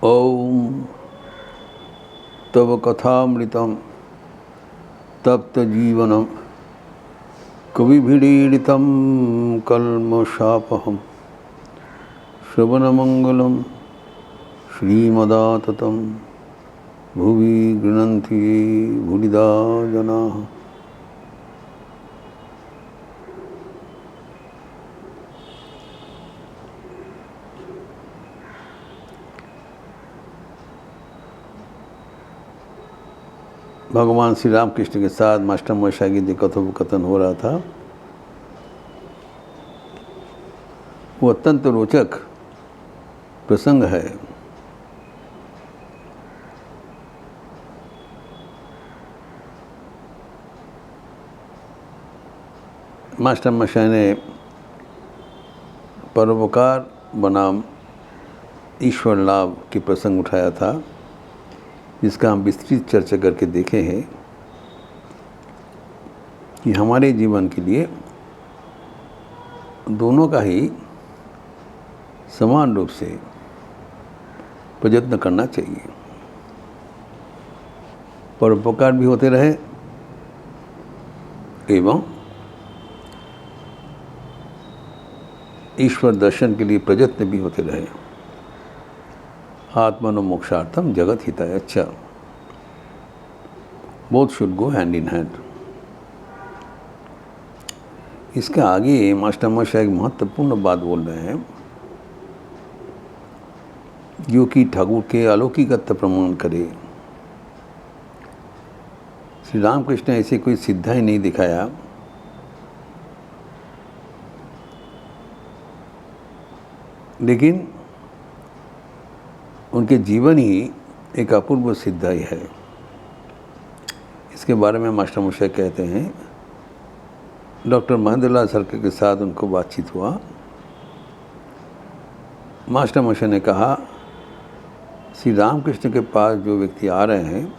ओम तव कथामृतं तप्तजीवनं कविभिरीडितं कल्मषापहं श्रवणमंगलं श्रीमदाततं भुवि गृह्णन्ति भूरिदा जनाः। भगवान श्री रामकृष्ण के साथ मास्टर मशा की जो कथोपकथन हो रहा था वो अत्यंत रोचक प्रसंग है। मास्टर मशा ने परोपकार बनाम ईश्वर लाभ के प्रसंग उठाया था, जिसका हम विस्तृत चर्चा करके देखे हैं कि हमारे जीवन के लिए दोनों का ही समान रूप से प्रयत्न करना चाहिए। परोपकार भी होते रहे एवं ईश्वर दर्शन के लिए प्रयत्न भी होते रहे। आत्मनो मोक्षार्थम जगत हिताय। अच्छा, both should go hand in hand. इसके आगे मास्टर मशा एक महत्वपूर्ण बात बोल रहे हैं जो कि ठाकुर के अलौकिकत्व प्रमाण करे। श्री रामकृष्ण ऐसे कोई सिद्धा ही नहीं दिखाया, लेकिन उनके जीवन ही एक अपूर्व सिद्धाई है। इसके बारे में मास्टर मशा कहते हैं, डॉक्टर महेंद्रलाल सरकर के साथ उनको बातचीत हुआ। मास्टर मशा ने कहा, श्री रामकृष्ण के पास जो व्यक्ति आ रहे हैं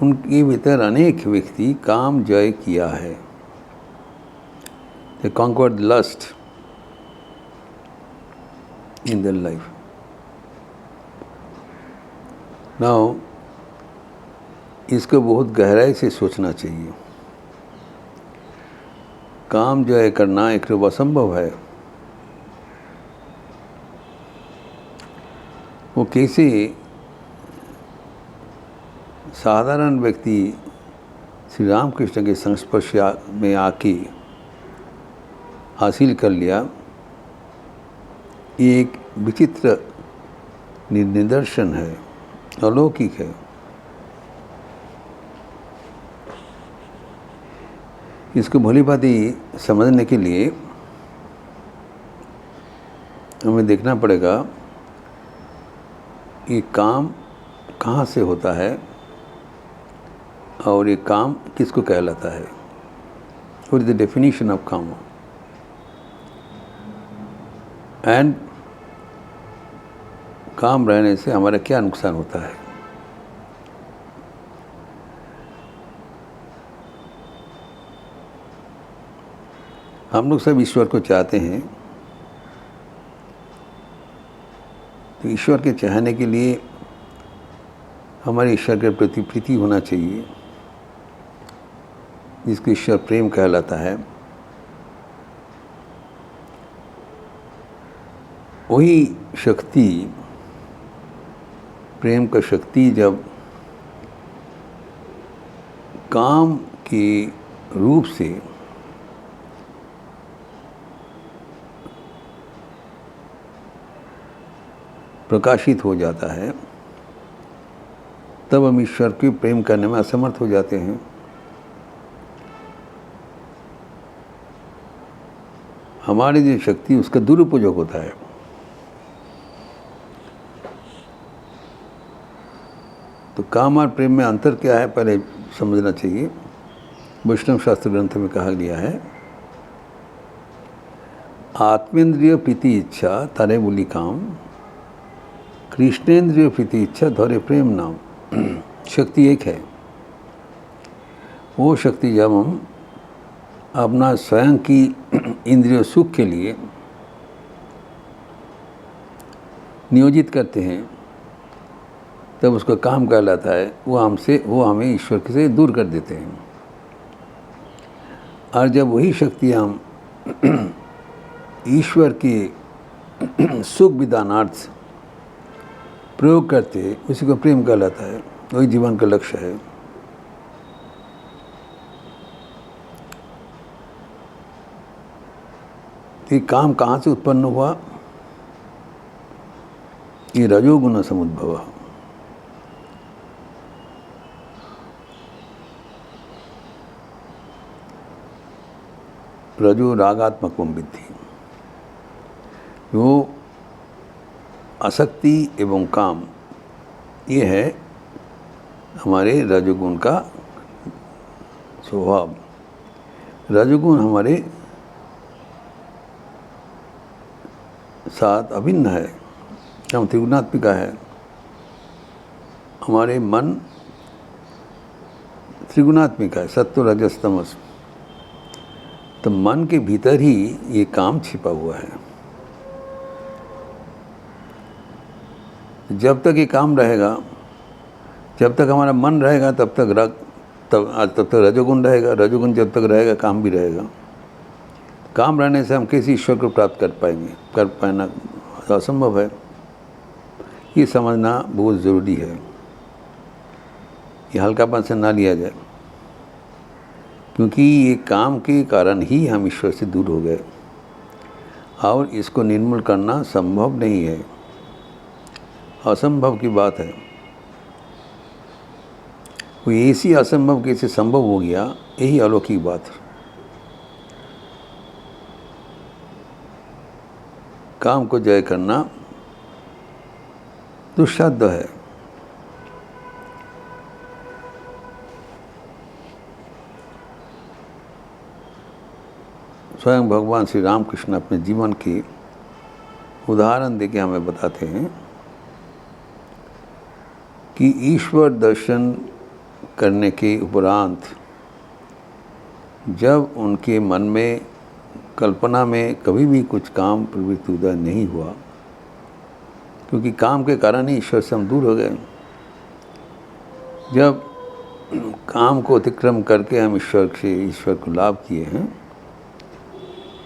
उनके भीतर अनेक व्यक्ति काम जय किया है। They conquered lust in their life. Now इसको बहुत गहराई से सोचना चाहिए। काम जय करना एक असंभव है। वो कैसे साधारण व्यक्ति श्री रामकृष्ण के संस्पर्श में आके हासिल कर लिया, ये एक विचित्र निदर्शन है, अलौकिक है। इसको भली भांति समझने के लिए हमें देखना पड़ेगा ये काम कहाँ से होता है और ये काम किसको कहलाता है। What is the definition of काम एंड काम रहने से हमारा क्या नुकसान होता है। हम लोग सब ईश्वर को चाहते हैं, तो ईश्वर के चाहने के लिए हमारे ईश्वर के प्रति प्रीति होना चाहिए, जिसको ईश्वर प्रेम कहलाता है। वही शक्ति, प्रेम का शक्ति जब काम के रूप से प्रकाशित हो जाता है, तब हम ईश्वर के प्रेम करने में असमर्थ हो जाते हैं। हमारी जो शक्ति उसका दुरुपयोग होता है। तो काम और प्रेम में अंतर क्या है पहले समझना चाहिए। वैष्णव शास्त्र ग्रंथ में कहा गया है, आत्मेंद्रिय प्रीति इच्छा तारे बोली काम, कृष्णेंद्रिय प्रीति इच्छा धरे प्रेम नाम। शक्ति एक है। वो शक्ति जब हम अपना स्वयं की इंद्रिय सुख के लिए नियोजित करते हैं तब उसका काम कहलाता है। वो हमें ईश्वर से दूर कर देते हैं। और जब वही शक्ति हम ईश्वर के सुख विधानार्थ प्रयोग करते, उसी को प्रेम कहलाता है। वही जीवन का लक्ष्य है। ये काम कहाँ से उत्पन्न हुआ? ये रजोगुण समुद्भव। रजो रागात्मक विद्धि। जो आसक्ति एवं काम, ये है हमारे रजोगुण का स्वभाव। रजोगुण हमारे साथ अभिन्न है, हम त्रिगुणात्मिका है। हमारे मन त्रिगुणात्मिका है, सत्व रजस तमस। तो मन के भीतर ही ये काम छिपा हुआ है। जब तक ये काम रहेगा, जब तक हमारा मन रहेगा तब तक रजोगुण रहेगा। रजोगुण जब तक रहेगा काम भी रहेगा। काम रहने से हम किसी ईश्वर को प्राप्त कर पाएंगे? कर पाना असंभव है। ये समझना बहुत ज़रूरी है। ये हल्कापन से ना लिया जाए, क्योंकि ये काम के कारण ही हम ईश्वर से दूर हो गए और इसको निर्मूल करना संभव नहीं है, असंभव की बात है। कोई ऐसी असंभव कैसे संभव हो गया, यही अलौकिक बात है। काम को जय करना दुस्साध्य है। स्वयं भगवान श्री रामकृष्ण अपने जीवन के उदाहरण देके हमें बताते हैं कि ईश्वर दर्शन करने के उपरांत जब उनके मन में कल्पना में कभी भी कुछ काम प्रवृत्ति उदय नहीं हुआ, क्योंकि काम के कारण ही ईश्वर से हम दूर हो गए। जब काम को अतिक्रम करके हम ईश्वर को लाभ किए हैं,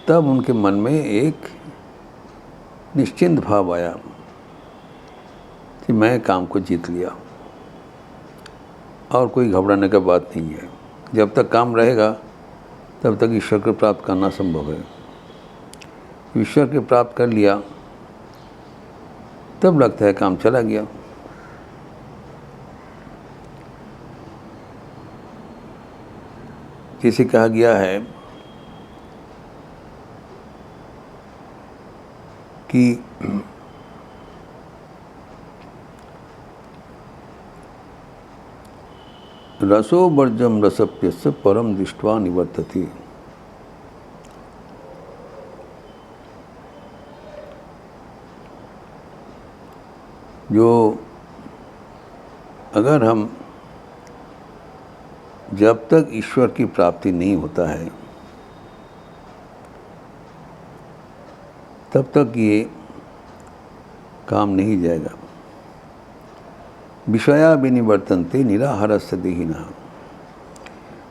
तब उनके मन में एक निश्चिंत भाव आया कि मैं काम को जीत लिया और कोई घबराने का बात नहीं है। जब तक काम रहेगा तब तक ईश्वर को प्राप्त करना संभव है। ईश्वर के प्राप्त कर लिया तब लगता है काम चला गया। जैसे कहा गया है कि रसो वर्जम रसप्यस्य परम दृष्ट्वा निवर्तते। जो अगर हम जब तक ईश्वर की प्राप्ति नहीं होता है तब तक ये काम नहीं जाएगा। विषया विनिवर्तन्ते निराहारस्य देहिनः।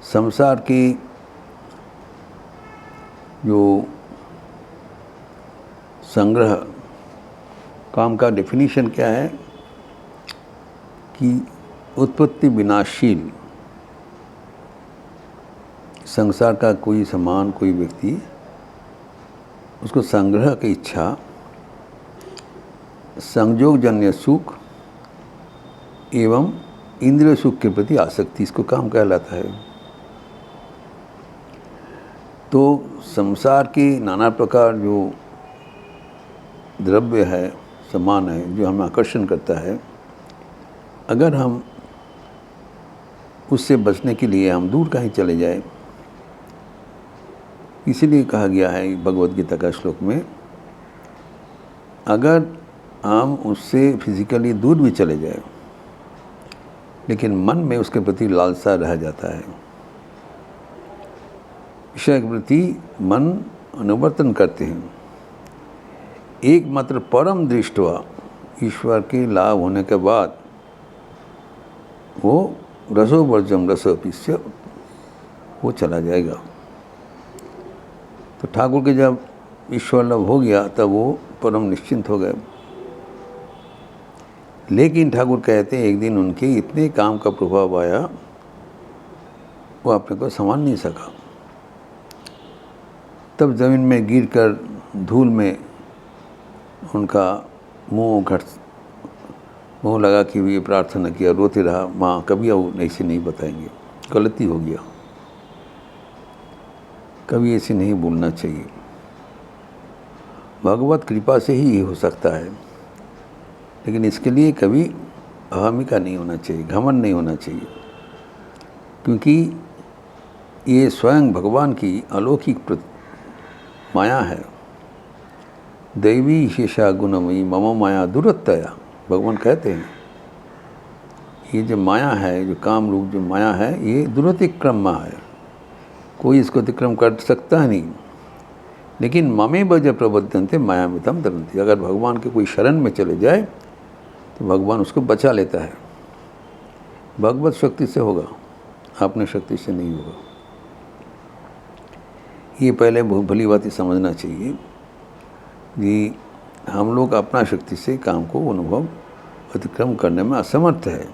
संसार की जो संग्रह, काम का डेफिनेशन क्या है कि उत्पत्ति विनाशील संसार का कोई सामान, कोई व्यक्ति, उसको संग्रह की इच्छा, संयोगजन्य सुख एवं इंद्रिय सुख के प्रति आसक्ति, इसको काम कहलाता है। तो संसार के नाना प्रकार जो द्रव्य है, सामान है, जो हमें आकर्षण करता है, अगर हम उससे बचने के लिए हम दूर कहीं चले जाए, इसीलिए कहा गया है भगवद गीता का श्लोक में, अगर हम उससे फिजिकली दूर भी चले जाए लेकिन मन में उसके प्रति लालसा रह जाता है, विषय के प्रति मन अनुवर्तन करते हैं। एकमात्र परम दृष्टवा, ईश्वर के लाभ होने के बाद वो रसोवर्जम रसोपिस्य वो चला जाएगा। तो ठाकुर के जब ईश्वर लाभ हो गया तब वो परम निश्चिंत हो गए। लेकिन ठाकुर कहते हैं एक दिन उनके इतने काम का प्रभाव आया वो अपने को संभाल नहीं सका। तब ज़मीन में गिरकर धूल में उनका मुंह लगा कि ये प्रार्थना किया, रोते रहा, माँ कभी अब ऐसे नहीं बताएंगे, गलती हो गया, कभी ऐसे नहीं बोलना चाहिए। भगवत कृपा से ही ये हो सकता है, लेकिन इसके लिए कभी अहमिका नहीं होना चाहिए, घमंड नहीं होना चाहिए, क्योंकि ये स्वयं भगवान की अलौकिक माया है। दैवी विशेषा गुणमयी मम माया दुरत्तया, भगवान कहते हैं ये जो माया है, जो काम रूप जो माया है, ये दुरतिक्रम है, कोई इसको अतिक्रम कर सकता नहीं। लेकिन ममे बज प्रबद्धन्ते माया मितम तरन्ति, अगर भगवान के कोई शरण में चले जाए तो भगवान उसको बचा लेता है। भगवत शक्ति से होगा, अपने शक्ति से नहीं होगा। ये पहले भली बात समझना चाहिए कि हम लोग अपना शक्ति से काम को अनुभव अतिक्रम करने में असमर्थ है।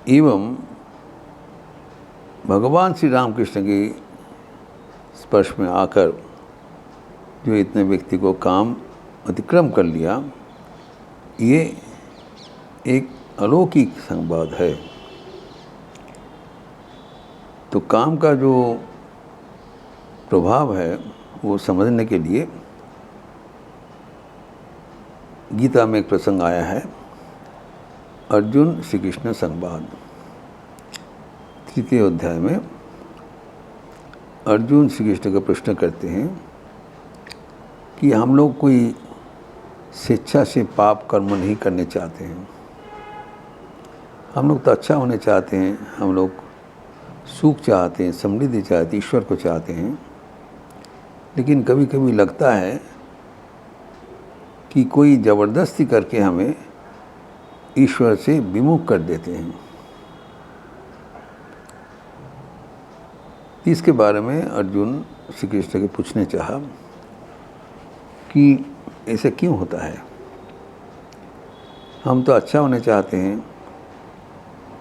एवं भगवान श्री रामकृष्ण के स्पर्श में आकर जो इतने व्यक्ति को काम अतिक्रम कर लिया, ये एक अलौकिक संवाद है। तो काम का जो प्रभाव है वो समझने के लिए गीता में एक प्रसंग आया है, अर्जुन श्री कृष्ण संवाद। 3 अध्याय में अर्जुन श्री कृष्ण का प्रश्न करते हैं कि हम लोग कोई स्वेच्छा से पाप कर्म नहीं करने चाहते हैं, हम लोग तो अच्छा होने चाहते हैं, हम लोग सुख चाहते हैं, समृद्धि चाहते हैं, ईश्वर को चाहते हैं। लेकिन कभी कभी लगता है कि कोई ज़बरदस्ती करके हमें ईश्वर से विमुख कर देते हैं। इसके बारे में अर्जुन श्री कृष्ण के पूछने चाहा कि ऐसे क्यों होता है, हम तो अच्छा होने चाहते हैं,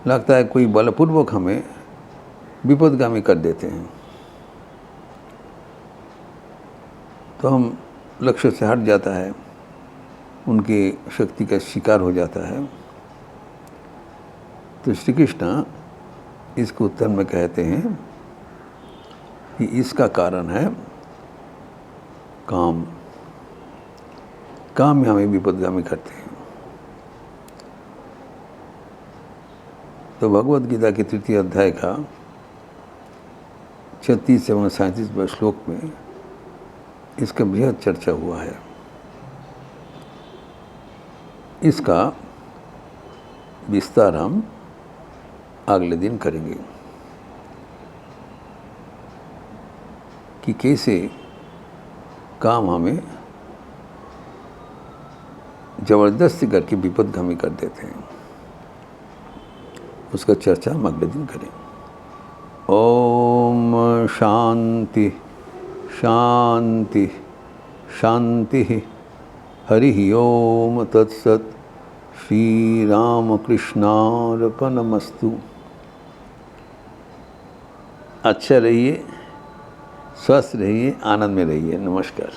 लगता है कोई बलपूर्वक हमें विपदगामी कर देते हैं, तो हम लक्ष्य से हट जाता है, उनके शक्ति का शिकार हो जाता है। तो श्री कृष्ण इसके उत्तर में कहते हैं कि इसका कारण है काम। काम में हमें विपदगामी करते हैं। तो भगवद गीता के 3 अध्याय का 36 एवं 37वें श्लोक में इसका बृहद चर्चा हुआ है। इसका विस्तार हम अगले दिन करेंगे कि कैसे काम हमें जबरदस्ती करके विपदगामी कर देते हैं। उसका चर्चा हम अगले दिन करें। ओम शांति शांति शांति। हरि ओम तत्सत। श्री राम कृष्णार्पणमस्तु। अच्छा रहिए, स्वस्थ रहिए, आनंद में रहिए। नमस्कार।